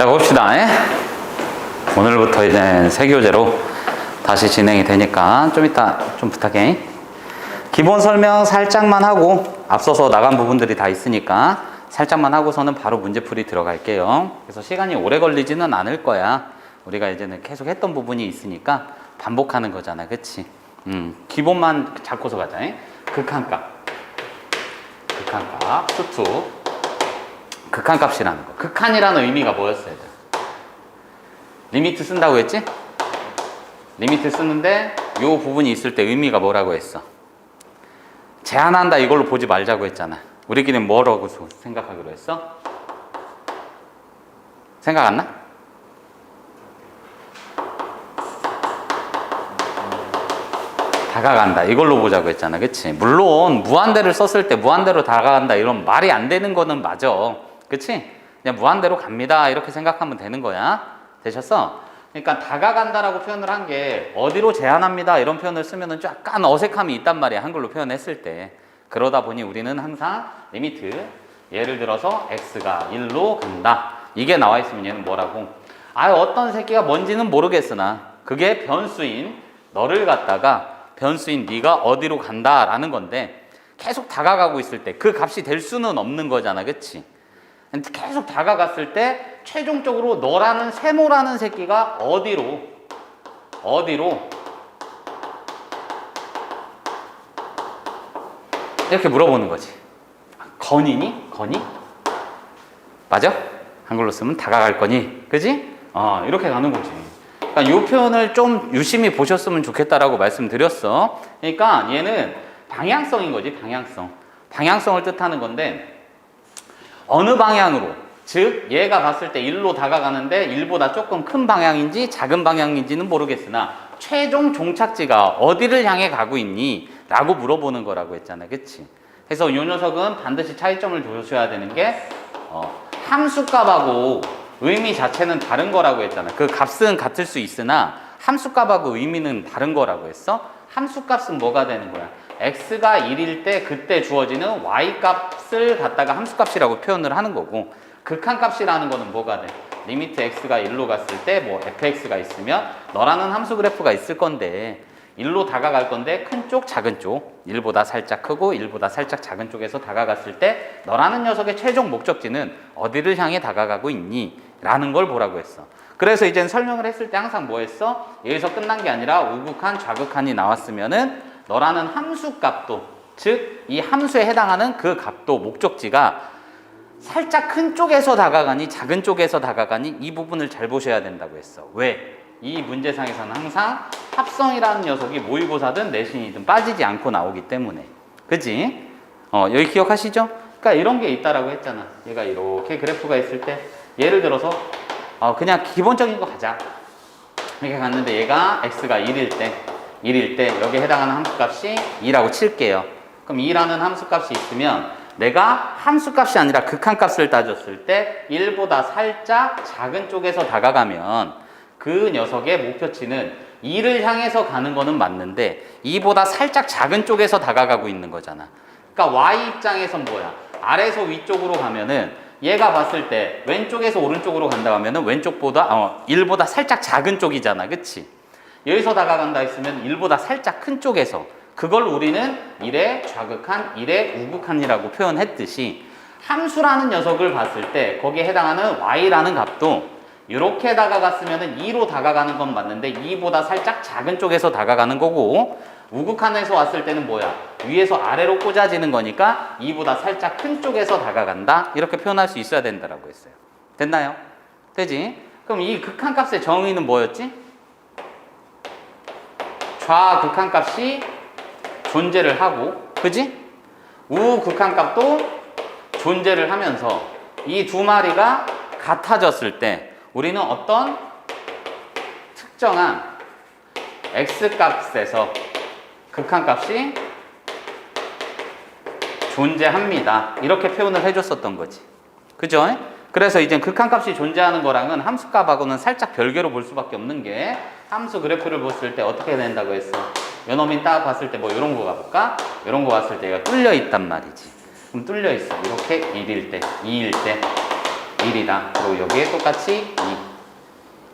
자, 봅시다. 오늘부터 이제 새 교재로 다시 진행이 되니까 좀 이따 좀 부탁해. 기본 설명 살짝만 하고 앞서서 나간 부분들이 다 있으니까 살짝만 하고서는 바로 문제풀이 들어갈게요. 그래서 시간이 오래 걸리지는 않을 거야. 우리가 이제는 계속 했던 부분이 있으니까 반복하는 거잖아. 그치? 기본만 잡고서 가자. 극한값, 수투, 극한값이라는 거. 극한이라는 의미가 뭐였어야 돼? 리미트 쓴다고 했지? 리미트 쓰는데 요 부분이 있을 때 의미가 뭐라고 했어? 제한한다 이걸로 보지 말자고 했잖아. 우리끼리는 뭐라고 생각하기로 했어? 생각 안 나? 다가간다 이걸로 보자고 했잖아. 그치? 물론 무한대를 썼을 때 무한대로 다가간다 이런 말이 안 되는 거는 맞아. 그치? 그냥 무한대로 갑니다 이렇게 생각하면 되는 거야. 되셨어? 그러니까 다가간다라고 표현을 한 게 어디로 제한합니다 이런 표현을 쓰면은 약간 어색함이 있단 말이야. 한글로 표현했을 때. 그러다 보니 우리는 항상 리미트, 예를 들어서 x가 1로 간다 이게 나와 있으면 얘는 뭐라고? 어떤 새끼가 뭔지는 모르겠으나 그게 변수인 너를 갖다가 변수인 네가 어디로 간다라는 건데 계속 다가가고 있을 때 그 값이 될 수는 없는 거잖아. 그치? 계속 다가갔을 때 최종적으로 너라는 세모라는 새끼가 어디로 이렇게 물어보는 거지. 건이니? 건이? 맞아? 한글로 쓰면 다가갈 거니? 그지? 이렇게 가는 거지. 그러니까 이 표현을 좀 유심히 보셨으면 좋겠다라고 말씀드렸어. 그러니까 얘는 방향성인 거지. 방향성을 뜻하는 건데 어느 방향으로, 즉 얘가 봤을 때 1로 다가가는데 1보다 조금 큰 방향인지 작은 방향인지는 모르겠으나 최종 종착지가 어디를 향해 가고 있니? 라고 물어보는 거라고 했잖아. 그치? 그래서 이 녀석은 반드시 차이점을 두셔야 되는 게 함수값하고 의미 자체는 다른 거라고 했잖아. 그 값은 같을 수 있으나 함수값하고 의미는 다른 거라고 했어. 함수값은 뭐가 되는 거야? x가 1일 때 그때 주어지는 y값을 갖다가 함수값이라고 표현을 하는 거고, 극한값이라는 거는 뭐가 돼? 리미트 x가 1로 갔을 때 뭐 fx가 있으면 너라는 함수 그래프가 있을 건데 1로 다가갈 건데 큰 쪽, 작은 쪽, 1보다 살짝 크고 1보다 살짝 작은 쪽에서 다가갔을 때 너라는 녀석의 최종 목적지는 어디를 향해 다가가고 있니? 라는 걸 보라고 했어. 그래서 이젠 설명을 했을 때 항상 뭐 했어? 여기서 끝난 게 아니라 우극한, 좌극한이 나왔으면은 너라는 함수 값도, 즉 이 함수에 해당하는 그 값도 목적지가 살짝 큰 쪽에서 다가가니 작은 쪽에서 다가가니 이 부분을 잘 보셔야 된다고 했어. 왜? 이 문제상에서는 항상 합성이라는 녀석이 모의고사든 내신이든 빠지지 않고 나오기 때문에. 그치? 여기 기억하시죠? 그러니까 이런 게 있다라고 했잖아. 얘가 이렇게 그래프가 있을 때 예를 들어서 그냥 기본적인 거 가자. 이렇게 갔는데 얘가 x가 1일 때 여기에 해당하는 함수값이 2라고 칠게요. 그럼 2라는 함수값이 있으면 내가 함수값이 아니라 극한값을 따졌을 때 1보다 살짝 작은 쪽에서 다가가면 그 녀석의 목표치는 2를 향해서 가는 거는 맞는데 2보다 살짝 작은 쪽에서 다가가고 있는 거잖아. 그러니까 y 입장에선 뭐야? 아래에서 위쪽으로 가면은 얘가 봤을 때 왼쪽에서 오른쪽으로 간다 하면은 왼쪽보다 1보다 살짝 작은 쪽이잖아. 그치? 여기서 다가간다 했으면 1보다 살짝 큰 쪽에서, 그걸 우리는 1의 좌극한, 1의 우극한이라고 표현했듯이 함수라는 녀석을 봤을 때 거기에 해당하는 y라는 값도 이렇게 다가갔으면 2로 다가가는 건 맞는데 2보다 살짝 작은 쪽에서 다가가는 거고, 우극한에서 왔을 때는 뭐야? 위에서 아래로 꽂아지는 거니까 2보다 살짝 큰 쪽에서 다가간다 이렇게 표현할 수 있어야 된다라고 했어요. 됐나요? 되지? 그럼 이 극한값의 정의는 뭐였지? 좌극한값이 존재를 하고, 그지? 우극한값도 존재를 하면서 이 두 마리가 같아졌을 때 우리는 어떤 특정한 x값에서 극한값이 존재합니다. 이렇게 표현을 해줬었던 거지. 그죠? 그래서 이제 극한값이 존재하는 거랑은 함수값하고는 살짝 별개로 볼 수밖에 없는 게, 함수 그래프를 봤을 때 어떻게 된다고 했어? 요놈이 딱 봤을 때 뭐 이런 거 가볼까? 이런 거 봤을 때 얘가 뚫려 있단 말이지. 그럼 뚫려 있어. 이렇게 1일 때, 2일 때, 1이다. 그리고 여기에 똑같이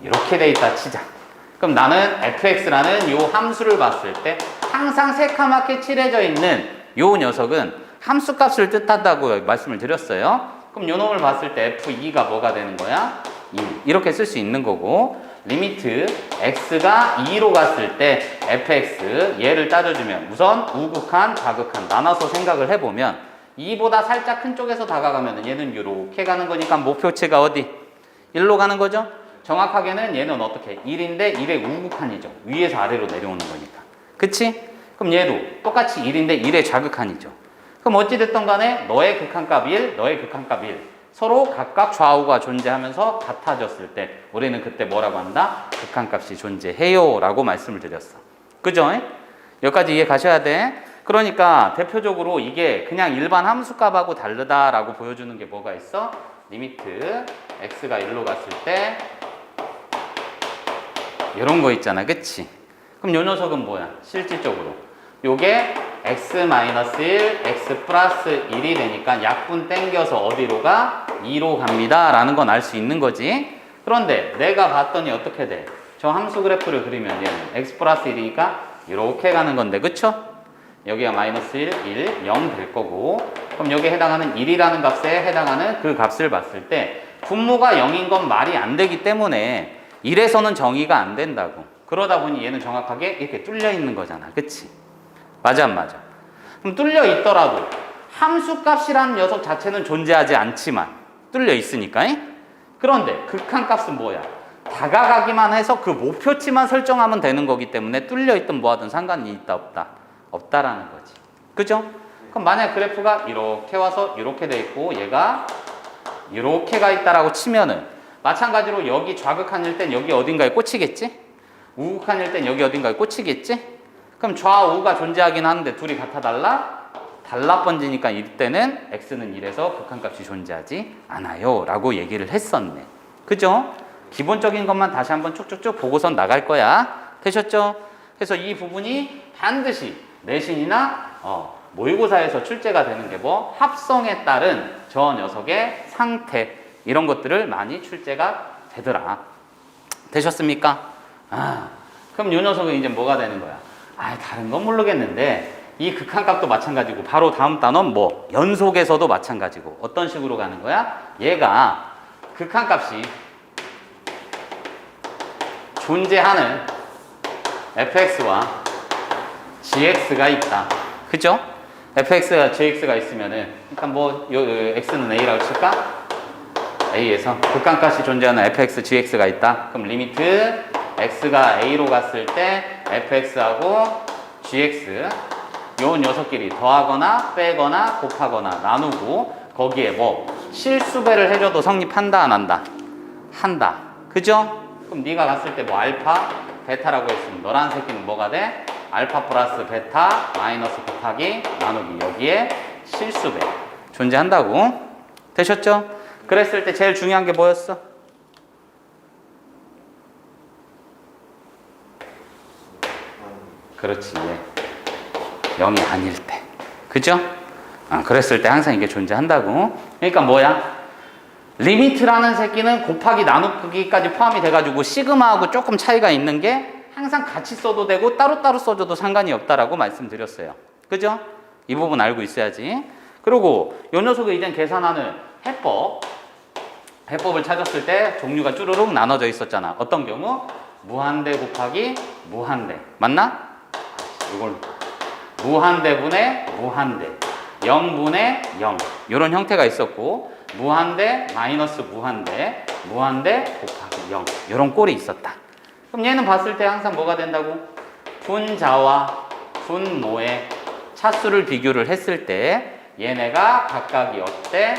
2. 이렇게 돼 있다 치자. 그럼 나는 fx라는 요 함수를 봤을 때 항상 새카맣게 칠해져 있는 요 녀석은 함수값을 뜻한다고 말씀을 드렸어요. 그럼 요 놈을 봤을 때 f2가 뭐가 되는 거야? 2. 이렇게 쓸 수 있는 거고, 리미트 x가 2로 갔을 때 fx 얘를 따져주면 우선 우극한, 좌극한 나눠서 생각을 해보면 2보다 살짝 큰 쪽에서 다가가면 얘는 이렇게 가는 거니까 목표치가 어디? 1로 가는 거죠? 정확하게는 얘는 어떻게? 1인데 1의 우극한이죠. 위에서 아래로 내려오는 거니까. 그치? 그럼 얘도 똑같이 1인데 1의 좌극한이죠. 그럼 어찌됐든 간에 너의 극한값 1, 너의 극한값 1. 서로 각각 좌우가 존재하면서 같아졌을 때 우리는 그때 뭐라고 한다? 극한값이 존재해요 라고 말씀을 드렸어. 그죠? 여기까지 이해 가셔야 돼. 그러니까 대표적으로 이게 그냥 일반 함수값하고 다르다라고 보여주는 게 뭐가 있어? 리미트 x가 1로 갔을 때 이런 거 있잖아. 그치? 그럼 요 녀석은 뭐야? 실질적으로 요게 x-1, x 플러스 1이 되니까 약분 땡겨서 어디로 가? 2로 갑니다 라는 건 알 수 있는 거지. 그런데 내가 봤더니 어떻게 돼? 저 함수 그래프를 그리면 얘는 x 플러스 1이니까 이렇게 가는 건데, 그쵸? 여기가 마이너스 1, 1, 0 될 거고, 그럼 여기에 해당하는 1이라는 값에 해당하는 그 값을 봤을 때 분모가 0인 건 말이 안 되기 때문에 1에서는 정의가 안 된다고. 그러다 보니 얘는 정확하게 이렇게 뚫려 있는 거잖아. 그치? 맞아 안 맞아? 그럼 뚫려 있더라도 함수값이라는 녀석 자체는 존재하지 않지만 뚫려 있으니까. 그런데 극한값은 뭐야? 다가가기만 해서 그 목표치만 설정하면 되는 거기 때문에 뚫려 있든 뭐하든 상관이 있다 없다? 없다라는 거지. 그죠? 그럼 만약 그래프가 이렇게 와서 이렇게 돼 있고 얘가 이렇게 가 있다라고 치면은 마찬가지로 여기 좌극한일 땐 여기 어딘가에 꽂히겠지? 우극한일 땐 여기 어딘가에 꽂히겠지? 그럼 좌우가 존재하긴 하는데 둘이 같아 달라? 달라 번지니까 이때는 x는 1에서 극한값이 존재하지 않아요 라고 얘기를 했었네. 그죠? 기본적인 것만 다시 한번 쭉쭉쭉 보고선 나갈 거야. 되셨죠? 그래서 이 부분이 반드시 내신이나 모의고사에서 출제가 되는 게 뭐? 합성에 따른 저 녀석의 상태 이런 것들을 많이 출제가 되더라. 되셨습니까? 그럼 이 녀석은 이제 뭐가 되는 거야? 다른 건 모르겠는데 이 극한값도 마찬가지고 바로 다음 단원 뭐? 연속에서도 마찬가지고 어떤 식으로 가는 거야? 얘가 극한값이 존재하는 fx와 gx가 있다. 그죠? fx와 gx가 있으면은 일단 뭐 x는 a라고 칠까? a에서 극한값이 존재하는 fx, gx가 있다. 그럼 리미트 x가 a로 갔을 때 fx하고 gx 요 녀석끼리 더하거나 빼거나 곱하거나 나누고 거기에 뭐 실수배를 해줘도 성립한다 안 한다? 한다. 그죠? 그럼 네가 갔을 때 뭐 알파, 베타라고 했으면 너란 새끼는 뭐가 돼? 알파 플러스 베타 마이너스 곱하기 나누기 여기에 실수배 존재한다고. 되셨죠? 그랬을 때 제일 중요한 게 뭐였어? 그렇지. 0이 아닐 때. 그죠? 그랬을 때 항상 이게 존재한다고. 그러니까 뭐야? 리미트라는 새끼는 곱하기 나누기까지 포함이 돼가지고 시그마하고 조금 차이가 있는 게 항상 같이 써도 되고 따로따로 써줘도 상관이 없다라고 말씀드렸어요. 그죠? 이 부분 알고 있어야지. 그리고 요 녀석을 이제 계산하는 해법을 찾았을 때 종류가 쭈루룩 나눠져 있었잖아. 어떤 경우? 무한대 곱하기 무한대. 맞나? 이걸 무한대분의 무한대, 0분의 0 이런 형태가 있었고 무한대 마이너스 무한대, 무한대 곱하기 0 이런 꼴이 있었다. 그럼 얘는 봤을 때 항상 뭐가 된다고? 분자와 분모의 차수를 비교를 했을 때 얘네가 각각이 어때?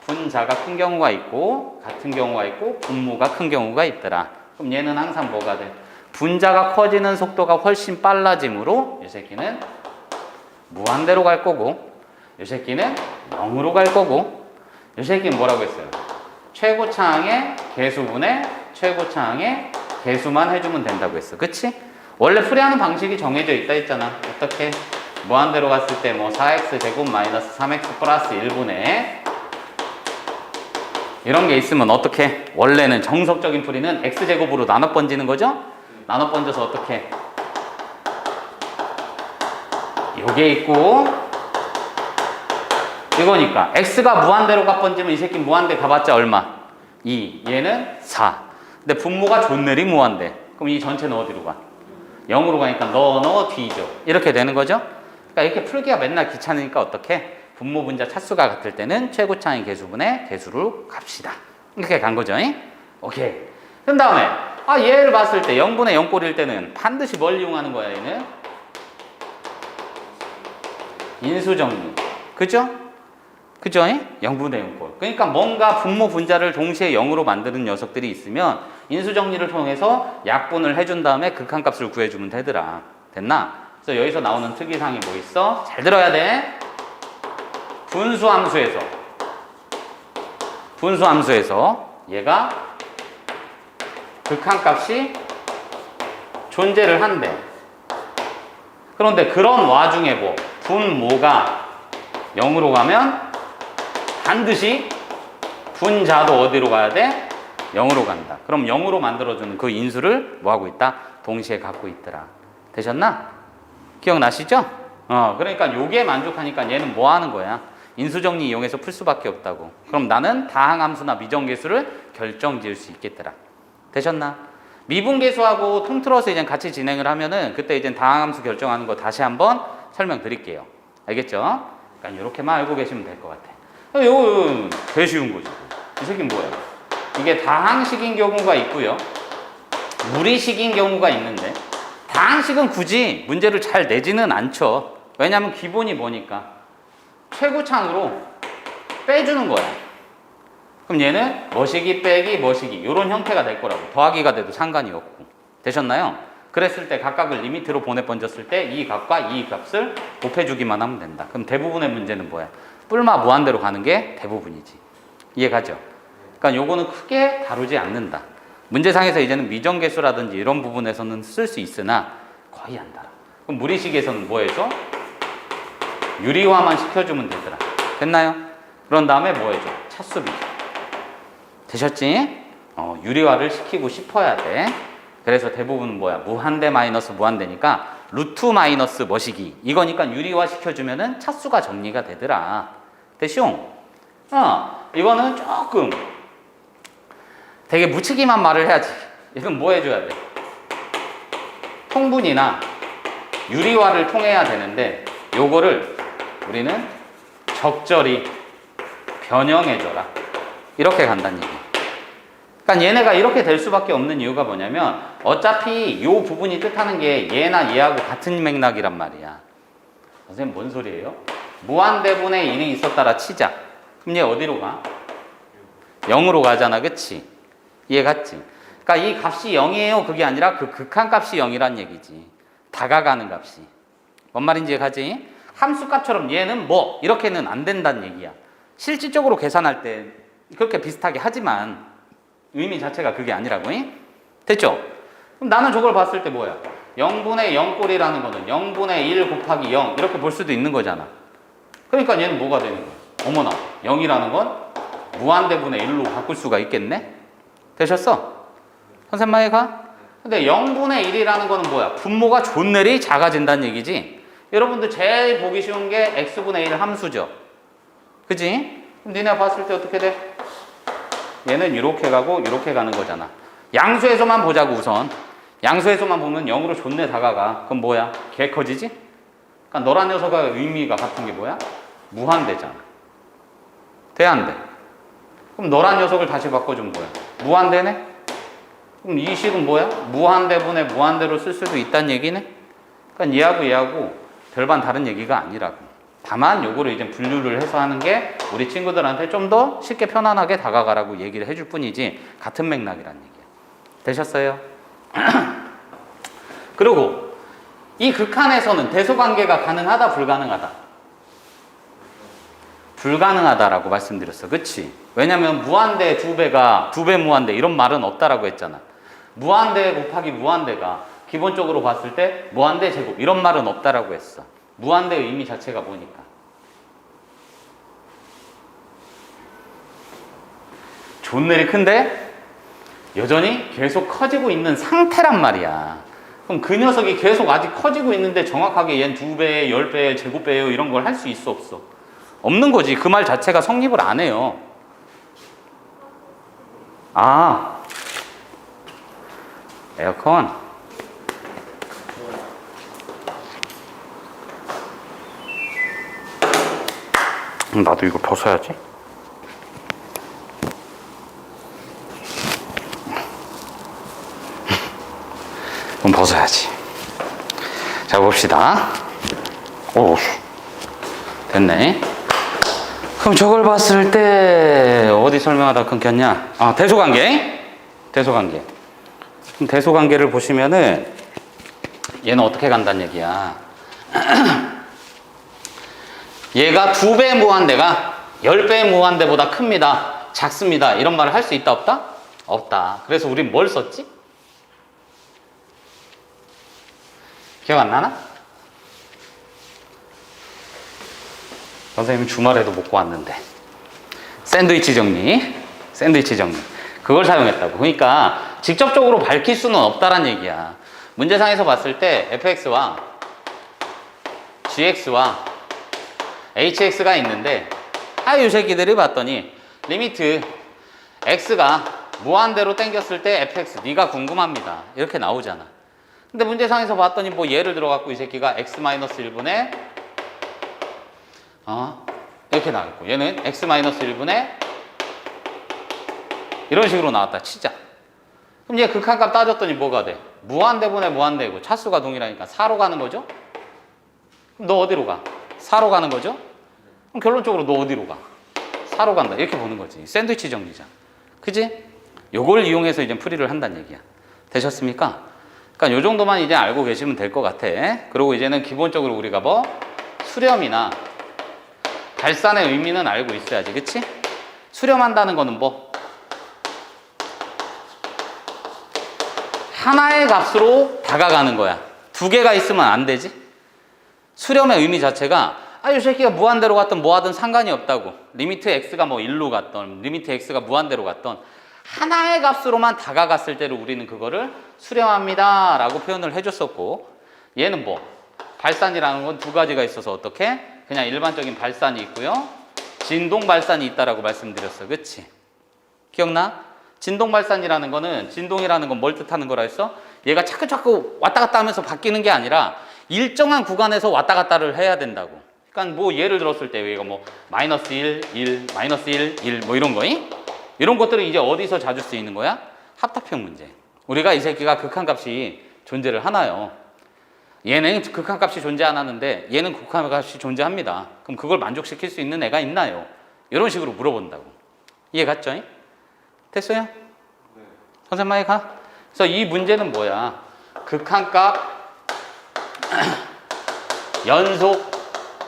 분자가 큰 경우가 있고 같은 경우가 있고 분모가 큰 경우가 있더라. 그럼 얘는 항상 뭐가 돼? 분자가 커지는 속도가 훨씬 빨라지므로 이 새끼는 무한대로 갈 거고 이 새끼는 0으로 갈 거고 이 새끼는 뭐라고 했어요? 최고차항의 개수분의 최고차항의 개수만 해주면 된다고 했어. 그치? 원래 풀이하는 방식이 정해져 있다 했잖아. 어떻게? 무한대로 갔을 때 뭐 4x 제곱 마이너스 3x 플러스 1분의 이런 게 있으면 어떻게? 원래는 정석적인 풀이는 x제곱으로 나눠 번지는 거죠? 나눠 번져서 어떻게? 요게 있고 이거니까 x가 무한대로 가 번지면 이 새끼 무한대 가봤자 얼마? 2. 얘는 4. 근데 분모가 존내리 무한대. 그럼 이 전체는 어디로 가? 0으로 가니까 넣어 뒤죠. 이렇게 되는 거죠? 그러니까 이렇게 풀기가 맨날 귀찮으니까 어떻게? 분모 분자 차수가 같을 때는 최고차항의 개수분의 개수로 갑시다. 이렇게 간 거죠. 오케이. 그 다음에 얘를 봤을 때 0분의 0꼴일 때는 반드시 뭘 이용하는 거야 얘는? 인수정리. 그죠? 그죠? 0분의 0꼴. 그러니까 뭔가 분모 분자를 동시에 0으로 만드는 녀석들이 있으면 인수정리를 통해서 약분을 해준 다음에 극한값을 구해주면 되더라. 됐나? 그래서 여기서 나오는 특이사항이 뭐 있어? 잘 들어야 돼. 분수함수에서 얘가 극한값이 존재를 한대. 그런데 그런 와중에 분모가 0으로 가면 반드시 분자도 어디로 가야 돼? 0으로 간다. 그럼 0으로 만들어주는 그 인수를 뭐 하고 있다? 동시에 갖고 있더라. 되셨나? 기억나시죠? 그러니까 요게 만족하니까 얘는 뭐 하는 거야? 인수정리 이용해서 풀 수밖에 없다고. 그럼 나는 다항함수나 미정계수를 결정지을 수 있겠더라. 되셨나? 미분계수하고 통틀어서 이제 같이 진행을 하면은 그때 이제 다항함수 결정하는 거 다시 한번 설명드릴게요. 알겠죠? 그러니까 이렇게만 알고 계시면 될 것 같아. 이거 되게 쉬운 거지. 이 새끼는 뭐야? 이게 다항식인 경우가 있고요. 무리식인 경우가 있는데 다항식은 굳이 문제를 잘 내지는 않죠. 왜냐하면 기본이 뭐니까 최고차항으로 빼주는 거야. 그럼 얘는 뭐시기 빼기 뭐시기 이런 형태가 될 거라고. 더하기가 돼도 상관이 없고. 되셨나요? 그랬을 때 각각을 리미트로 보내 번졌을 때 이 값과 이 값을 곱해주기만 하면 된다. 그럼 대부분의 문제는 뭐야? 뿔마 무한대로 가는 게 대부분이지. 이해가죠? 그러니까 요거는 크게 다루지 않는다. 문제상에서 이제는 미정계수라든지 이런 부분에서는 쓸 수 있으나 거의 안 달아. 그럼 무리식에서는 뭐 해줘? 유리화만 시켜주면 되더라. 됐나요? 그런 다음에 뭐 해줘? 차수비. 되셨지? 유리화를 시키고 싶어야 돼. 그래서 대부분 뭐야? 무한대 마이너스 무한대니까 루트 마이너스 뭐시기. 이거니까 유리화 시켜주면은 차수가 정리가 되더라. 됐쇼? 이거는 조금 되게 묻히기만 말을 해야지. 이건 뭐 해줘야 돼? 통분이나 유리화를 통해야 되는데 요거를 우리는 적절히 변형해줘라. 이렇게 간다는 얘기. 그러니까 얘네가 이렇게 될 수밖에 없는 이유가 뭐냐면 어차피 요 부분이 뜻하는 게 얘나 얘하고 같은 맥락이란 말이야. 선생님 뭔 소리예요? 무한대분의 1이 있었다라 치자. 그럼 얘 어디로 가? 0으로 가잖아. 그치? 이해 갔지? 그러니까 이 값이 0이에요. 그게 아니라 그 극한값이 0이란 얘기지. 다가가는 값이. 뭔 말인지 이해가지? 함수값처럼 얘는 뭐 이렇게는 안 된다는 얘기야. 실질적으로 계산할 때 그렇게 비슷하게 하지만 의미 자체가 그게 아니라고. 됐죠? 그럼 나는 저걸 봤을 때 뭐야? 0분의 0꼴이라는 거는 0분의 1 곱하기 0 이렇게 볼 수도 있는 거잖아. 그러니까 얘는 뭐가 되는 거야? 어머나 0이라는 건 무한대분의 1로 바꿀 수가 있겠네? 되셨어? 선생님만에 가? 근데 0분의 1이라는 거는 뭐야? 분모가 존내리 작아진다는 얘기지? 여러분들 제일 보기 쉬운 게 x분의 1 함수죠. 그지? 그럼 니네 봤을 때 어떻게 돼? 얘는 이렇게 가고 이렇게 가는 거잖아. 양수에서만 보자고 우선. 양수에서만 보면 0으로 존내 다가가. 그럼 뭐야? 개 커지지? 그러니까 너란 녀석의 의미가 같은 게 뭐야? 무한대잖아. 돼 안 돼? 그럼 너란 녀석을 다시 바꿔주면 뭐야? 무한대네? 그럼 이 식은 뭐야? 무한대분의 무한대로 쓸 수도 있다는 얘기네? 그러니까 얘하고 별반 다른 얘기가 아니라고. 다만 요거를 이제 분류를 해서 하는 게 우리 친구들한테 좀 더 쉽게 편안하게 다가가라고 얘기를 해줄 뿐이지 같은 맥락이란 얘기야. 되셨어요? 그리고 이 극한에서는 대소관계가 가능하다 불가능하다? 불가능하다라고 말씀드렸어. 그치? 왜냐면 무한대 2배가 2배 무한대 이런 말은 없다라고 했잖아. 무한대 곱하기 무한대가 기본적으로 봤을 때 무한대 제곱 이런 말은 없다라고 했어. 무한대의 의미 자체가 뭐니까. 존내리 큰데 여전히 계속 커지고 있는 상태란 말이야. 그럼 그 녀석이 계속 아직 커지고 있는데 정확하게 얘는 2배, 10배, 제곱배예요 이런 걸 할 수 있어 없어? 없는 거지. 그 말 자체가 성립을 안 해요. 아, 에어컨. 나도 이거 벗어야지. 그럼 벗어야지. 자, 봅시다. 오, 됐네. 그럼 저걸 봤을 때 어디 설명하다 끊겼냐? 아, 대소관계. 대소관계. 그럼 대소관계를 보시면은 얘는 어떻게 간다는 얘기야? 얘가 2배 무한대가 10배 무한대보다 큽니다. 작습니다. 이런 말을 할 수 있다 없다? 없다. 그래서 우린 뭘 썼지? 기억 안 나나? 선생님은 주말에도 먹고 왔는데 샌드위치 정리. 샌드위치 정리. 그걸 사용했다고. 그러니까 직접적으로 밝힐 수는 없다란 얘기야. 문제상에서 봤을 때 fx와 gx와 hx가 있는데 이 새끼들이 봤더니 리미트 x가 무한대로 당겼을 때 fx 네가 궁금합니다. 이렇게 나오잖아. 근데 문제상에서 봤더니 뭐 예를 들어 갖고 이 새끼가 x-1분의 이렇게 나왔고 얘는 x-1분의 이런 식으로 나왔다 치자. 그럼 얘 극한값 따졌더니 뭐가 돼? 무한대분의 무한대고 차수가 동일하니까 4로 가는 거죠? 그럼 너 어디로 가? 4로 가는 거죠? 그럼 결론적으로 너 어디로 가? 4로 간다. 이렇게 보는 거지. 샌드위치 정리자. 그지? 요걸 이용해서 이제 풀이를 한다는 얘기야. 되셨습니까? 그러니까 요 정도만 이제 알고 계시면 될 것 같아. 그리고 이제는 기본적으로 우리가 뭐 수렴이나 발산의 의미는 알고 있어야지. 그치? 수렴한다는 거는 뭐 하나의 값으로 다가가는 거야. 2개가 있으면 안 되지. 수렴의 의미 자체가 이 새끼가 무한대로 갔든 뭐하든 상관이 없다고. 리미트 x가 뭐 1로 갔던 리미트 x가 무한대로 갔던 하나의 값으로만 다가갔을 때를 우리는 그거를 수렴합니다 라고 표현을 해줬었고, 얘는 뭐 발산이라는 건 2가지가 있어서 어떻게? 그냥 일반적인 발산이 있고요, 진동 발산이 있다라고 말씀드렸어. 그치? 기억나? 진동 발산이라는 거는, 진동이라는 건 뭘 뜻하는 거라 했어? 얘가 자꾸 왔다 갔다 하면서 바뀌는 게 아니라 일정한 구간에서 왔다 갔다를 해야 된다고. 그러니까 뭐 예를 들었을 때 얘가 뭐 마이너스 1, 1, 마이너스 1, 1 뭐 이런 거잉? 이런 것들은 이제 어디서 자주 쓰이는 거야? 합답형 문제. 우리가 이 새끼가 극한값이 존재를 하나요? 얘는 극한값이 존재 안 하는데 얘는 극한값이 존재합니다. 그럼 그걸 만족시킬 수 있는 애가 있나요? 이런 식으로 물어본다고. 이해 갔죠? 됐어요? 네. 선생님 많이 가? 그래서 이 문제는 뭐야? 극한값 연속.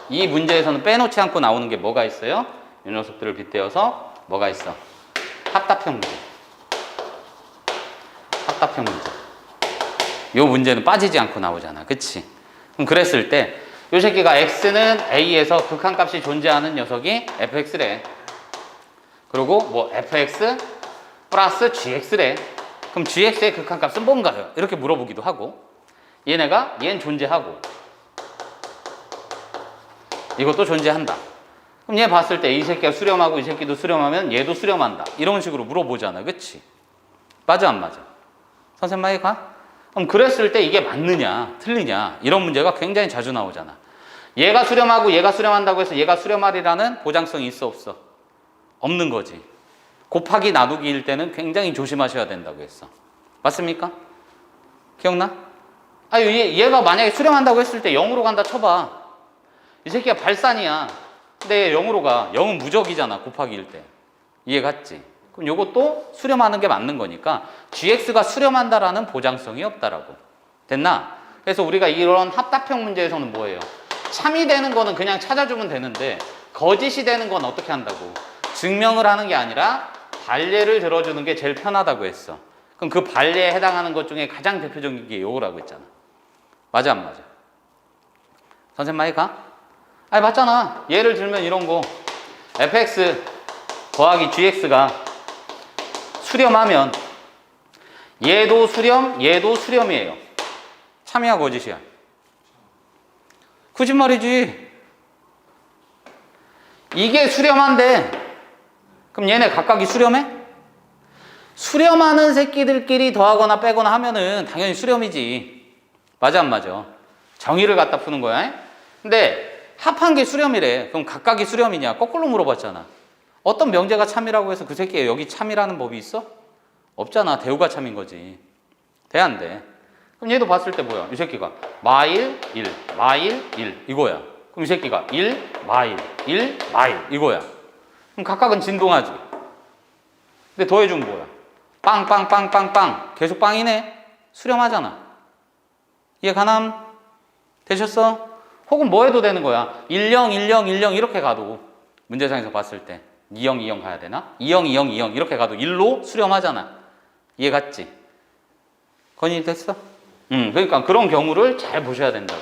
이 문제에서는 빼놓지 않고 나오는 게 뭐가 있어요? 이 녀석들을 빗대어서 뭐가 있어? 합답형 문제. 합답형 문제. 이 문제는 빠지지 않고 나오잖아. 그치? 그럼 그랬을 때 이 새끼가 x는 a에서 극한값이 존재하는 녀석이 fx래. 그리고 뭐 fx 플러스 gx래. 그럼 gx의 극한값은 뭔가요? 이렇게 물어보기도 하고, 얘는 존재하고 이것도 존재한다. 그럼 얘 봤을 때 이 새끼가 수렴하고 이 새끼도 수렴하면 얘도 수렴한다. 이런 식으로 물어보잖아. 그치? 맞아 안 맞아? 선생님 말이 가? 그럼 그랬을 때 이게 맞느냐 틀리냐 이런 문제가 굉장히 자주 나오잖아. 얘가 수렴하고 얘가 수렴한다고 해서 얘가 수렴하리라는 보장성이 있어 없어? 없는 거지. 곱하기 나누기일 때는 굉장히 조심하셔야 된다고 했어. 맞습니까? 기억나? 얘가 만약에 수렴한다고 했을 때 0으로 간다 쳐봐. 이 새끼가 발산이야. 근데 0으로 가. 0은 무적이잖아. 곱하기일 때. 이해 갔지? 그럼 이것도 수렴하는 게 맞는 거니까 gx가 수렴한다라는 보장성이 없다라고. 됐나? 그래서 우리가 이런 합답형 문제에서는 뭐예요? 참이 되는 거는 그냥 찾아주면 되는데 거짓이 되는 건 어떻게 한다고? 증명을 하는 게 아니라 반례를 들어주는 게 제일 편하다고 했어. 그럼 그 반례에 해당하는 것 중에 가장 대표적인 게 요거라고 했잖아. 맞아 안 맞아? 선생님 많이 가? 맞잖아. 예를 들면 이런 거 fx 더하기 gx가 수렴하면 얘도 수렴, 얘도 수렴이에요. 참이야 거짓이야? 거짓말이지. 이게 수렴한데 그럼 얘네 각각이 수렴해? 수렴하는 새끼들끼리 더하거나 빼거나 하면은 당연히 수렴이지. 맞아 안 맞아? 정의를 갖다 푸는 거야. 근데 합한 게 수렴이래. 그럼 각각이 수렴이냐? 거꾸로 물어봤잖아. 어떤 명제가 참이라고 해서 그 새끼에 여기 참이라는 법이 있어? 없잖아. 대우가 참인 거지. 돼 안 돼? 그럼 얘도 봤을 때 뭐야? 이 새끼가 마일 1, 마일 1 이거야. 그럼 이 새끼가 1, 마일, 1, 마일 이거야. 그럼 각각은 진동하지. 근데 더해주면 뭐야? 빵빵빵빵빵 계속 빵이네. 수렴하잖아. 이해 가남? 되셨어? 혹은 뭐 해도 되는 거야? 10, 10, 10 이렇게 가도 문제상에서 봤을 때 20, 20 가야 되나? 20, 20, 20 이렇게 가도 1로 수렴하잖아. 이해 갔지? 건의 됐어? 그러니까 그런 경우를 잘 보셔야 된다고.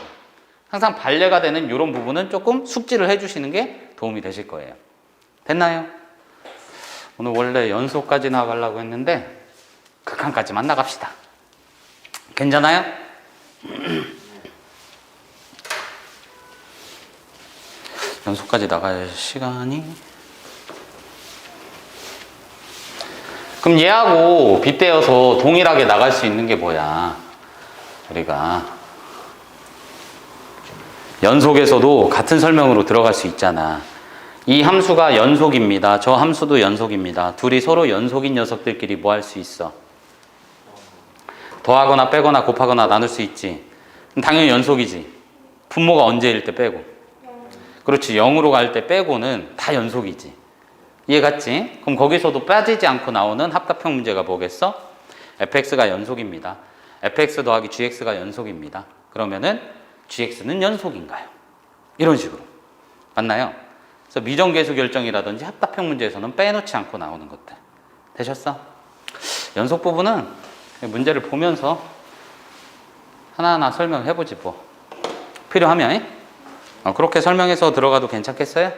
항상 반례가 되는 이런 부분은 조금 숙지를 해주시는 게 도움이 되실 거예요. 됐나요? 오늘 원래 연소까지 나가려고 했는데 극한까지만 나갑시다. 괜찮아요? 연소까지 나갈 시간이 그럼 얘하고 빗대어서 동일하게 나갈 수 있는 게 뭐야? 우리가 연속에서도 같은 설명으로 들어갈 수 있잖아. 이 함수가 연속입니다. 저 함수도 연속입니다. 둘이 서로 연속인 녀석들끼리 뭐 할 수 있어? 더하거나 빼거나 곱하거나 나눌 수 있지. 그럼 당연히 연속이지. 분모가 언제일 때 빼고. 그렇지. 0으로 갈 때 빼고는 다 연속이지. 이해 갔지? 그럼 거기서도 빠지지 않고 나오는 합답형 문제가 뭐겠어? fx가 연속입니다. fx 더하기 gx가 연속입니다. 그러면은 gx는 연속인가요? 이런 식으로. 맞나요? 그래서 미정계수 결정이라든지 합답형 문제에서는 빼놓지 않고 나오는 것들. 되셨어? 연속 부분은 문제를 보면서 하나하나 설명해보지 뭐. 필요하면 그렇게 설명해서 들어가도 괜찮겠어요?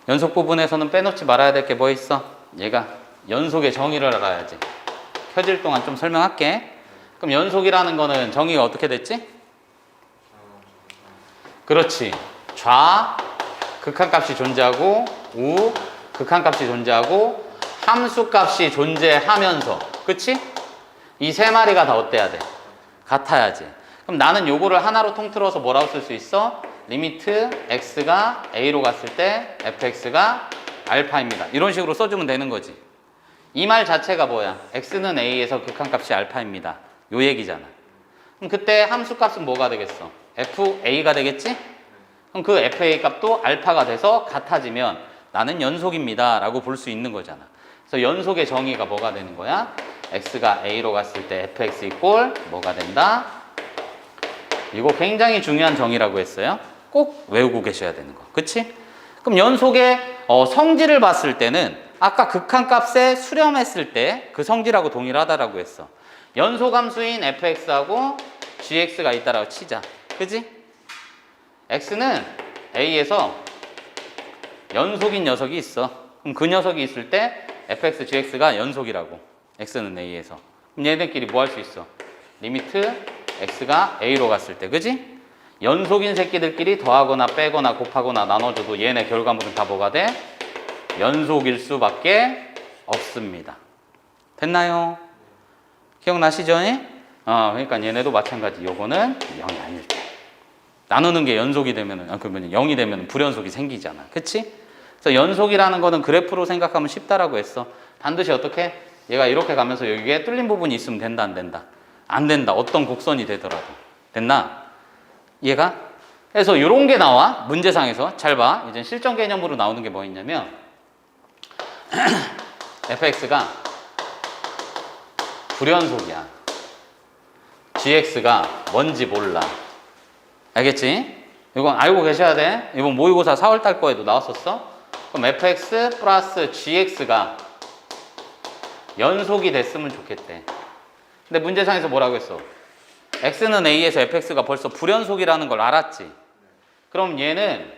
연속 부분에서는 빼놓지 말아야 될 게 뭐 있어? 얘가 연속의 정의를 알아야지. 켜질 동안 좀 설명할게. 그럼 연속이라는 거는 정의가 어떻게 됐지? 그렇지. 좌 극한값이 존재하고 우 극한값이 존재하고 함수값이 존재하면서, 그치? 이 세 마리가 다 어때야 돼? 같아야지. 그럼 나는 요거를 하나로 통틀어서 뭐라고 쓸 수 있어? 리미트 x가 a로 갔을 때 fx가 알파입니다. 이런 식으로 써주면 되는 거지. 이 말 자체가 뭐야? x는 a에서 극한값이 알파입니다. 요 얘기잖아. 그럼 그때 함수값은 뭐가 되겠어? fa가 되겠지? 그럼 그 fa 값도 알파가 돼서 같아지면 나는 연속입니다 라고 볼 수 있는 거잖아. 그래서 연속의 정의가 뭐가 되는 거야? x가 a로 갔을 때 fx 이꼴 뭐가 된다? 이거 굉장히 중요한 정의라고 했어요. 꼭 외우고 계셔야 되는 거. 그치? 그럼 연속의 성질을 봤을 때는 아까 극한값에 수렴했을 때 그 성질하고 동일하다라고 했어. 연속함수인 fx하고 gx가 있다라고 치자. 그치? x는 a에서 연속인 녀석이 있어. 그럼 그 녀석이 있을 때 fx, gx가 연속이라고. x는 a에서. 그럼 얘네들끼리 뭐 할 수 있어? 리미트 x가 a로 갔을 때, 그지? 연속인 새끼들끼리 더하거나 빼거나 곱하거나 나눠줘도 얘네 결과물은 다 뭐가 돼? 연속일 수밖에 없습니다. 됐나요? 기억나시죠? 그러니까 얘네도 마찬가지. 요거는 0이 아닐 때. 나누는 게 연속이 되면은, 그러면 0이 되면 불연속이 생기잖아. 그치? 그래서 연속이라는 거는 그래프로 생각하면 쉽다라고 했어. 반드시 어떻게? 얘가 이렇게 가면서 여기에 뚫린 부분이 있으면 된다, 안 된다? 안 된다. 어떤 곡선이 되더라도. 됐나? 얘가? 그래서 이런 게 나와. 문제상에서. 잘 봐. 이제 실전 개념으로 나오는 게 뭐 있냐면 fx가 불연속이야. gx가 뭔지 몰라. 알겠지? 이건 알고 계셔야 돼. 이번 모의고사 4월달 거에도 나왔었어. 그럼 fx 플러스 gx가 연속이 됐으면 좋겠대. 근데 문제상에서 뭐라고 했어? x는 a에서 fx가 벌써 불연속이라는 걸 알았지? 그럼 얘는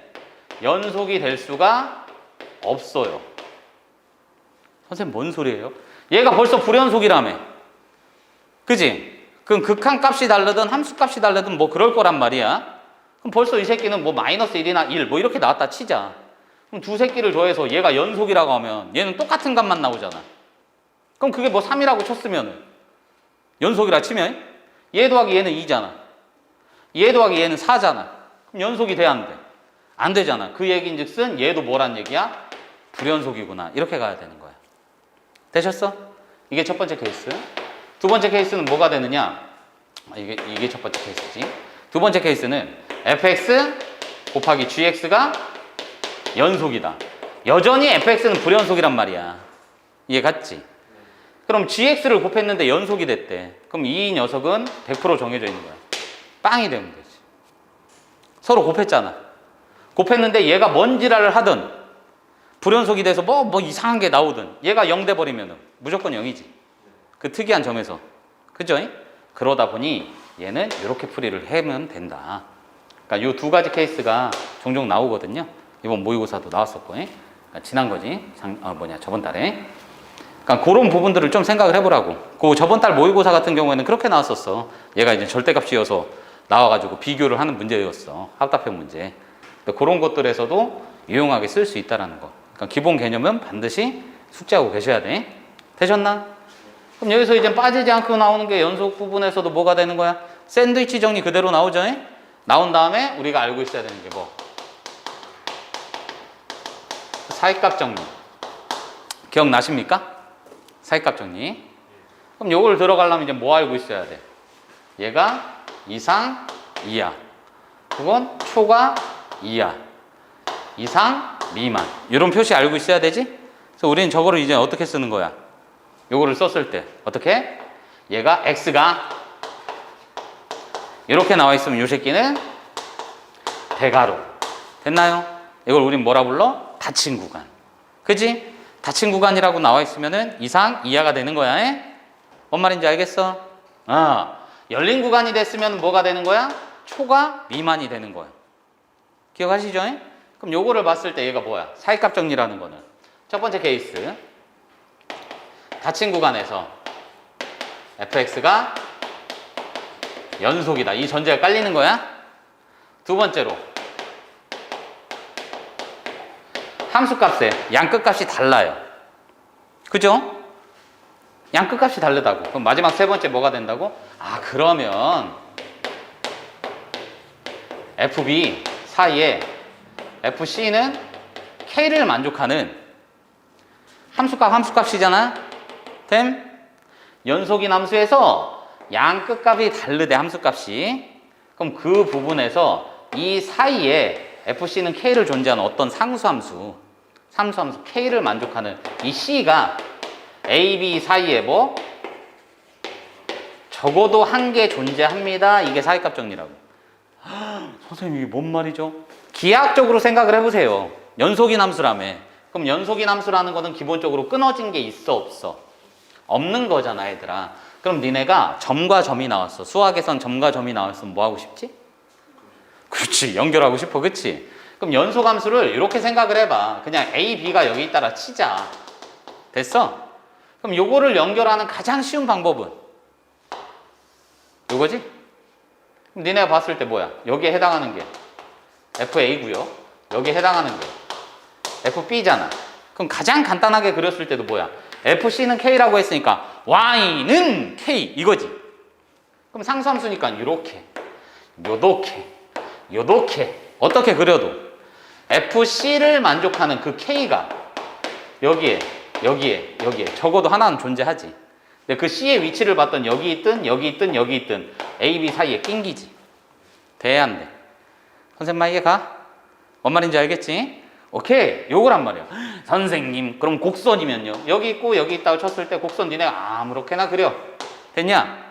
연속이 될 수가 없어요. 선생님 뭔 소리예요? 얘가 벌써 불연속이라며. 그지? 그럼 극한값이 다르든 함수값이 다르든 뭐 그럴 거란 말이야. 그럼 벌써 이 새끼는 뭐 마이너스 1이나 1 뭐 이렇게 나왔다 치자. 그럼 두 새끼를 더해서 얘가 연속이라고 하면 얘는 똑같은 값만 나오잖아. 그럼 그게 뭐 3이라고 쳤으면 연속이라 치면 얘 더하기 얘는 2잖아. 얘 더하기 얘는 4잖아. 그럼 연속이 돼 안 돼? 안 되잖아. 그 얘기인즉슨 얘도 뭐란 얘기야? 불연속이구나. 이렇게 가야 되는 거야. 되셨어? 이게 첫 번째 케이스. 두 번째 케이스는 뭐가 되느냐? 이게 첫 번째 케이스지. 두 번째 케이스는 fx 곱하기 gx가 연속이다. 여전히 fx는 불연속이란 말이야. 이해 갔지? 그럼 gx를 곱했는데 연속이 됐대. 그럼 이 녀석은 100% 정해져 있는 거야. 빵이 되면 되지. 서로 곱했잖아. 곱했는데 얘가 뭔 지랄을 하든 불연속이 돼서 뭐 이상한 게 나오든 얘가 0 돼버리면 무조건 0이지. 그 특이한 점에서. 그죠? 그러다 보니 얘는 이렇게 풀이를 하면 된다. 그러니까 이 두 가지 케이스가 종종 나오거든요. 이번 모의고사도 나왔었고. 그러니까 지난 거지. 저번 달에. 그러니까 그런 부분들을 좀 생각을 해보라고. 그 저번 달 모의고사 같은 경우에는 그렇게 나왔었어. 얘가 이제 절대값이어서 나와가지고 비교를 하는 문제였어. 합답형 문제. 그런 것들에서도 유용하게 쓸 수 있다는 거. 그러니까 기본 개념은 반드시 숙지하고 계셔야 돼. 되셨나? 그럼 여기서 이제 빠지지 않고 나오는 게 연속 부분에서도 뭐가 되는 거야? 샌드위치 정리 그대로 나오죠? 나온 다음에 우리가 알고 있어야 되는 게 뭐? 사이값 정리. 기억나십니까? 사이값 정리. 그럼 요걸 들어가려면 이제 뭐 알고 있어야 돼? 얘가 이상, 이하. 그건 초과, 이하. 이상, 미만. 이런 표시 알고 있어야 되지? 그래서 우리는 저거를 이제 어떻게 쓰는 거야? 요거를 썼을 때 어떻게? 얘가 x가 이렇게 나와 있으면 요 새끼는 대가로. 됐나요? 이걸 우린 뭐라 불러? 닫힌 구간. 그지? 닫힌 구간이라고 나와 있으면은 이상, 이하가 되는 거야. 뭔 말인지 알겠어? 열린 구간이 됐으면 뭐가 되는 거야? 초과, 미만이 되는 거야. 기억하시죠? 그럼 요거를 봤을 때 얘가 뭐야? 사이값 정리라는 거는 첫 번째 케이스. 닫힌 구간에서 fx가 연속이다. 이 전제가 깔리는 거야. 두 번째로 함수값에 양끝값이 달라요. 그죠? 양끝값이 다르다고. 그럼 마지막 세 번째 뭐가 된다고? 그러면 fb 사이에 fc는 k를 만족하는 함수값이잖아. 됨? 연속인 함수에서 양 끝값이 다르대. 함수값이. 그럼 그 부분에서 이 사이에 fc는 k를 존재하는 어떤 상수함수 k를 만족하는 이 c가 a, b 사이에 뭐 적어도 한 개 존재합니다. 이게 사이값 정리라고. 선생님 이게 뭔 말이죠? 기하학적으로 생각을 해보세요. 연속인 함수라며. 그럼 연속인 함수라는 거는 기본적으로 끊어진 게 있어 없어? 없는 거잖아 얘들아. 그럼 니네가 점과 점이 나왔어. 수학에선 점과 점이 나왔으면 뭐 하고 싶지? 그렇지, 연결하고 싶어. 그치? 그럼 연속함수를 이렇게 생각을 해봐. 그냥 a, b가 여기 있다라 치자. 됐어? 그럼 요거를 연결하는 가장 쉬운 방법은 요거지? 그럼 니네가 봤을 때 뭐야? 여기에 해당하는 게 fa고요. 여기에 해당하는 게 fb잖아. 그럼 가장 간단하게 그렸을 때도 뭐야? fc는 k라고 했으니까 y는 k 이거지. 그럼 상수함수니까 요렇게, 요렇게 어떻게 그려도 fc를 만족하는 그 k가 여기에 적어도 하나는 존재하지. 근데 그 c의 위치를 봤던 여기 있든 a, b 사이에 낑기지. 돼 안 돼? 선생님 말 이해가? 뭔 말인지 알겠지? 오케이, 요거란 말이야. 선생님 그럼 곡선이면요? 여기 있고 여기 있다고 쳤을 때 곡선 니네가 아무렇게나 그려. 됐냐?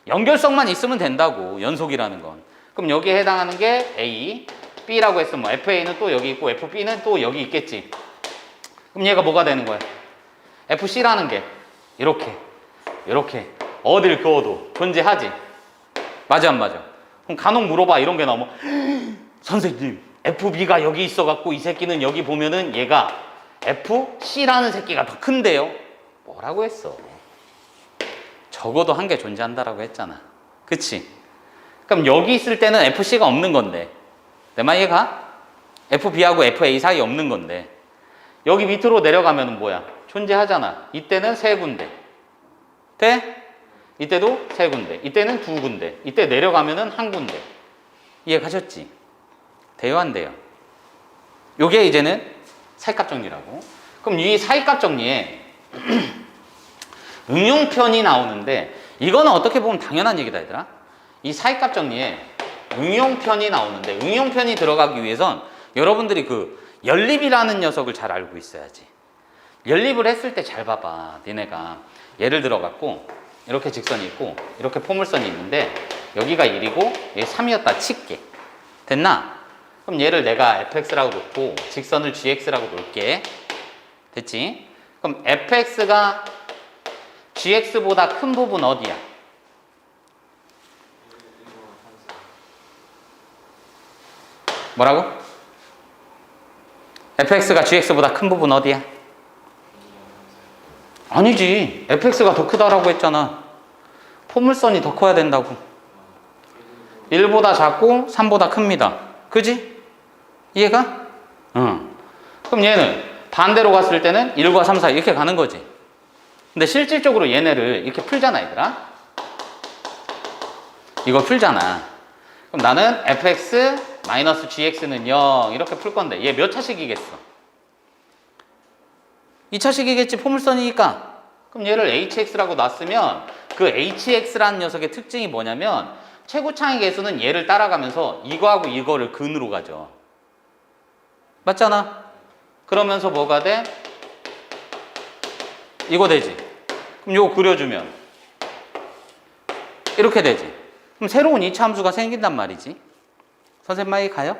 연결성만 있으면 된다고. 연속이라는 건. 그럼 여기에 해당하는 게 A, B라고 했으면 뭐 FA는 또 여기 있고 FB는 또 여기 있겠지. 그럼 얘가 뭐가 되는 거야? FC라는 게 이렇게 어딜 그어도 존재하지. 맞아 안 맞아? 그럼 간혹 물어봐. 이런 게 나오면 선생님 FB가 여기 있어갖고 이 새끼는 여기 보면은 얘가 FC라는 새끼가 더 큰데요? 뭐라고 했어? 적어도 한 개 존재한다라고 했잖아. 그치? 그럼 여기 있을 때는 FC가 없는 건데 내 말 이해가? FB하고 FA 사이 없는 건데 여기 밑으로 내려가면 뭐야? 존재하잖아. 이때는 세 군데 돼? 이때도 세 군데 이때는 두 군데 이때 내려가면은 한 군데 이해 가셨지? 돼요 안 돼요? 요게 이제는 사이값 정리라고. 그럼 이 사이값 정리에 응용편이 나오는데 이거는 어떻게 보면 당연한 얘기다 얘들아. 이 사이값 정리에 응용편이 나오는데 응용편이 들어가기 위해선 여러분들이 그 연립이라는 녀석을 잘 알고 있어야지. 연립을 했을 때 잘 봐봐. 니네가 예를 들어 갖고 이렇게 직선이 있고 이렇게 포물선이 있는데 여기가 1이고 여기 3이었다 칠게. 됐나? 그럼 얘를 내가 fx라고 놓고 직선을 gx라고 놓을게. 됐지? 그럼 fx가 gx보다 큰 부분 어디야? 뭐라고? fx가 gx보다 큰 부분 어디야? 아니지. fx가 더 크다라고 했잖아. 포물선이 더 커야 된다고. 1보다 작고 3보다 큽니다. 그지? 이해가? 응. 그럼 얘는 반대로 갔을 때는 1과 3, 4 이렇게 가는 거지. 근데 실질적으로 얘네를 이렇게 풀잖아 얘들아. 이걸 풀잖아. 그럼 나는 fx-gx는 0 이렇게 풀 건데 얘 몇 차식이겠어? 2차식이겠지 포물선이니까. 그럼 얘를 hx라고 놨으면 그 hx라는 녀석의 특징이 뭐냐면 최고차의 개수는 얘를 따라가면서 이거하고 이거를 근으로 가죠. 맞잖아? 그러면서 뭐가 돼? 이거 되지. 그럼 이거 그려주면 이렇게 되지. 그럼 새로운 2차 함수가 생긴단 말이지. 선생님 말이 가요?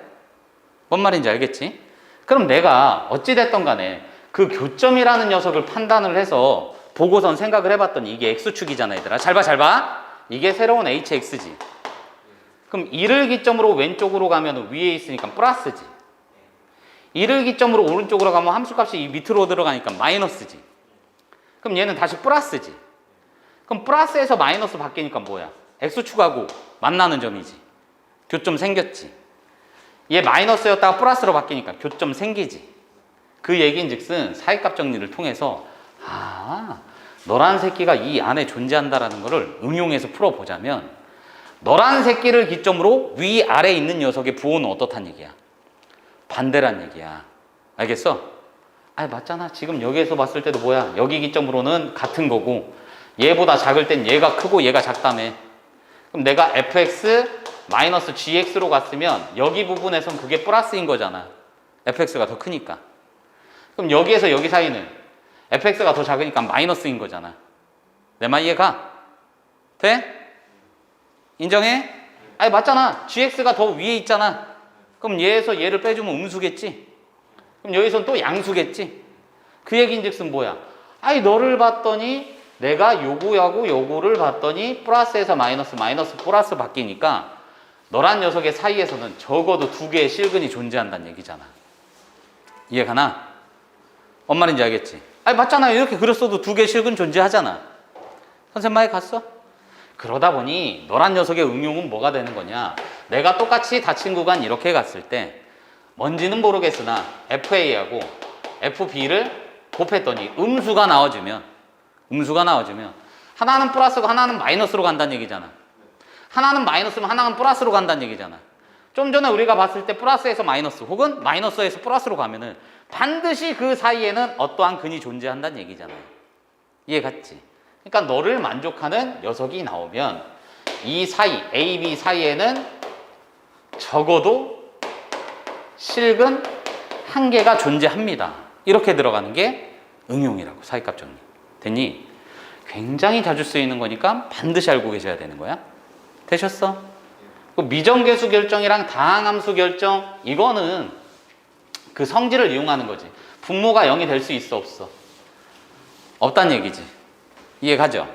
뭔 말인지 알겠지? 그럼 내가 어찌됐던 간에 그 교점이라는 녀석을 판단을 해서 보고선 생각을 해봤더니 이게 x축이잖아 얘들아. 잘 봐 잘 봐. 이게 새로운 hx지. 그럼 1을 기점으로 왼쪽으로 가면 위에 있으니까 플러스지. 1을 기점으로 오른쪽으로 가면 함수값이 이 밑으로 들어가니까 마이너스지. 그럼 얘는 다시 플러스지. 그럼 플러스에서 마이너스 바뀌니까 뭐야? x축하고 만나는 점이지. 교점 생겼지. 얘 마이너스였다가 플러스로 바뀌니까 교점 생기지. 그 얘기인즉슨 사이값 정리를 통해서 너란 새끼가 이 안에 존재한다라는 거를 응용해서 풀어보자면 너란 새끼를 기점으로 위아래에 있는 녀석의 부호는 어떻단 얘기야? 반대란 얘기야. 알겠어? 맞잖아. 지금 여기에서 봤을 때도 뭐야? 여기 기점으로는 같은 거고 얘보다 작을 땐 얘가 크고 얘가 작다며. 그럼 내가 fx-gx로 갔으면 여기 부분에선 그게 플러스인 거잖아. fx가 더 크니까. 그럼 여기에서 여기 사이는 fx가 더 작으니까 마이너스인 거잖아. 내 말 이해가? 돼? 인정해? 맞잖아. gx가 더 위에 있잖아. 그럼 얘에서 얘를 빼주면 음수겠지? 그럼 여기선 또 양수겠지? 그 얘기인즉슨 뭐야? 너를 봤더니 내가 요거하고 요거를 봤더니 플러스에서 마이너스, 마이너스 플러스 바뀌니까 너란 녀석의 사이에서는 적어도 두 개의 실근이 존재한다는 얘기잖아. 이해가나? 뭔 말인지 알겠지? 맞잖아. 이렇게 그렸어도 두 개의 실근 존재하잖아. 선생님 말에 갔어? 그러다 보니 너란 녀석의 응용은 뭐가 되는 거냐? 내가 똑같이 닫힌 구간 이렇게 갔을 때 뭔지는 모르겠으나 FA하고 FB를 곱했더니 음수가 나와주면 하나는 플러스고 하나는 마이너스로 간다는 얘기잖아. 하나는 마이너스면 하나는 플러스로 간다는 얘기잖아. 좀 전에 우리가 봤을 때 플러스에서 마이너스 혹은 마이너스에서 플러스로 가면은 반드시 그 사이에는 어떠한 근이 존재한다는 얘기잖아요. 이해 갔지? 그러니까 너를 만족하는 녀석이 나오면 이 사이, A, B 사이에는 적어도 실근 한 개가 존재합니다. 이렇게 들어가는 게 응용이라고. 사이값 정리. 됐니? 굉장히 자주 쓰이는 거니까 반드시 알고 계셔야 되는 거야. 되셨어? 미정계수 결정이랑 다항함수 결정, 이거는 그 성질을 이용하는 거지. 분모가 0이 될 수 있어 없어? 없다는 얘기지. 이해 가죠?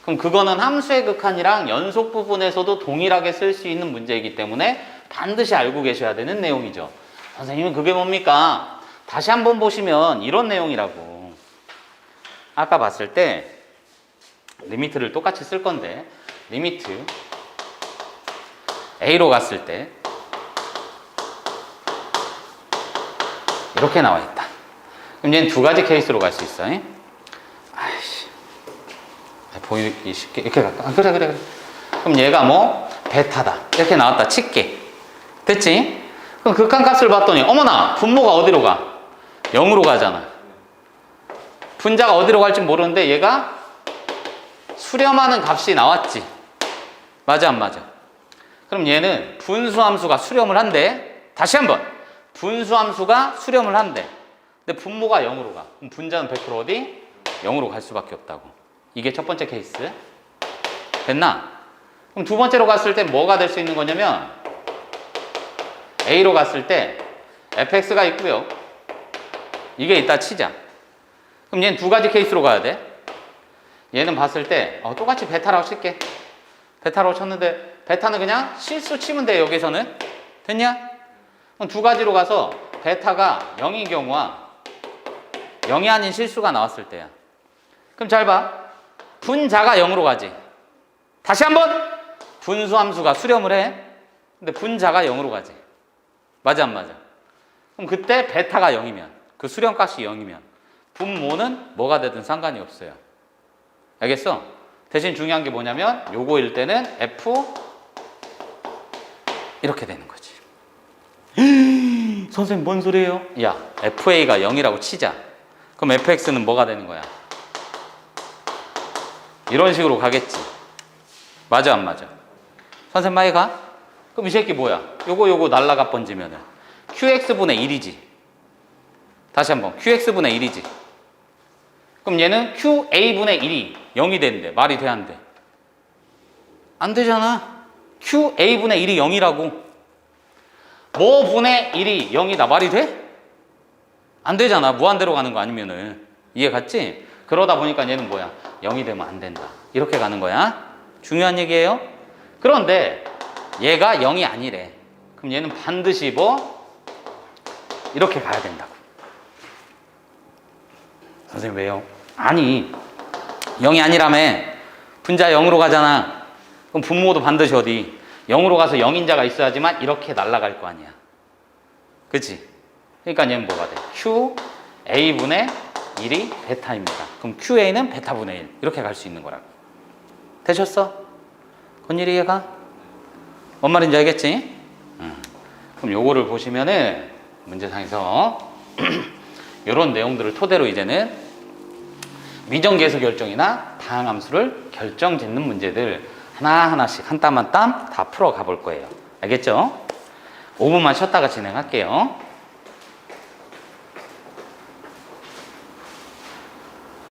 그럼 그거는 함수의 극한이랑 연속 부분에서도 동일하게 쓸 수 있는 문제이기 때문에 반드시 알고 계셔야 되는 내용이죠. 선생님은 그게 뭡니까? 다시 한번 보시면 이런 내용이라고. 아까 봤을 때 리미트를 똑같이 쓸 건데 리미트 A로 갔을 때 이렇게 나와 있다. 그럼 얘는 두 가지 케이스로 갈 수 있어. 아이씨. 보이기 쉽게 이렇게 갈까? 그래. 그럼 얘가 뭐 베타다 이렇게 나왔다 칠게. 됐지? 그럼 극한값을 봤더니 어머나 분모가 어디로 가? 0으로 가잖아. 분자가 어디로 갈지 모르는데 얘가 수렴하는 값이 나왔지. 맞아 안 맞아? 그럼 얘는 분수함수가 수렴을 한대. 다시 한번 분수함수가 수렴을 한대. 근데 분모가 0으로 가. 그럼 분자는 100% 어디? 0으로 갈 수밖에 없다고. 이게 첫 번째 케이스. 됐나? 그럼 두 번째로 갔을 때 뭐가 될 수 있는 거냐면 A로 갔을 때 fx가 있고요. 이게 있다 치자. 그럼 얘는 두 가지 케이스로 가야 돼. 얘는 봤을 때 똑같이 베타라고 칠게. 베타라고 쳤는데 베타는 그냥 실수 치면 돼. 여기서는 됐냐? 그럼 두 가지로 가서 베타가 0인 경우와 0이 아닌 실수가 나왔을 때야. 그럼 잘 봐. 분자가 0으로 가지. 다시 한번 분수함수가 수렴을 해. 근데 분자가 0으로 가지. 맞아 안 맞아? 그럼 그때 베타가 0이면 그 수렴값이 0이면 분모는 뭐가 되든 상관이 없어요. 알겠어? 대신 중요한 게 뭐냐면 요거일 때는 F 이렇게 되는 거지. 선생님 뭔 소리예요? 야 FA가 0이라고 치자. 그럼 FX는 뭐가 되는 거야? 이런 식으로 가겠지. 맞아 안 맞아? 선생님 많이 가? 그럼 이 새끼 뭐야? 요거 날라가 번지면은 QX분의 1이지. 다시 한번 QX분의 1이지. 그럼 얘는 QA분의 1이 0이 되는데 말이 돼 안 돼? 안 되잖아. QA분의 1이 0이라고. 뭐 분의 1이 0이다 말이 돼? 안 되잖아. 무한대로 가는 거 아니면은. 이해 갔지? 그러다 보니까 얘는 뭐야? 0이 되면 안 된다. 이렇게 가는 거야. 중요한 얘기예요. 그런데 얘가 0이 아니래. 그럼 얘는 반드시 뭐? 이렇게 가야 된다고. 선생님 왜요? 아니 0이 아니라며. 분자 0으로 가잖아. 그럼 분모도 반드시 어디? 0으로 가서 0인자가 있어야지만 이렇게 날아갈 거 아니야. 그치? 그러니까 얘는 뭐가 돼? QA분의 1이 베타입니다. 그럼 QA는 베타분의 1 이렇게 갈 수 있는 거라고. 되셨어? 건일이 이해가? 뭔 말인지 알겠지? 그럼 요거를 보시면은 문제상에서 이런 내용들을 토대로 이제는 미정계수 결정이나 다항함수를 결정 짓는 문제들 하나하나씩 한 땀 한 땀 다 풀어 가볼 거예요. 알겠죠? 5분만 쉬었다가 진행할게요.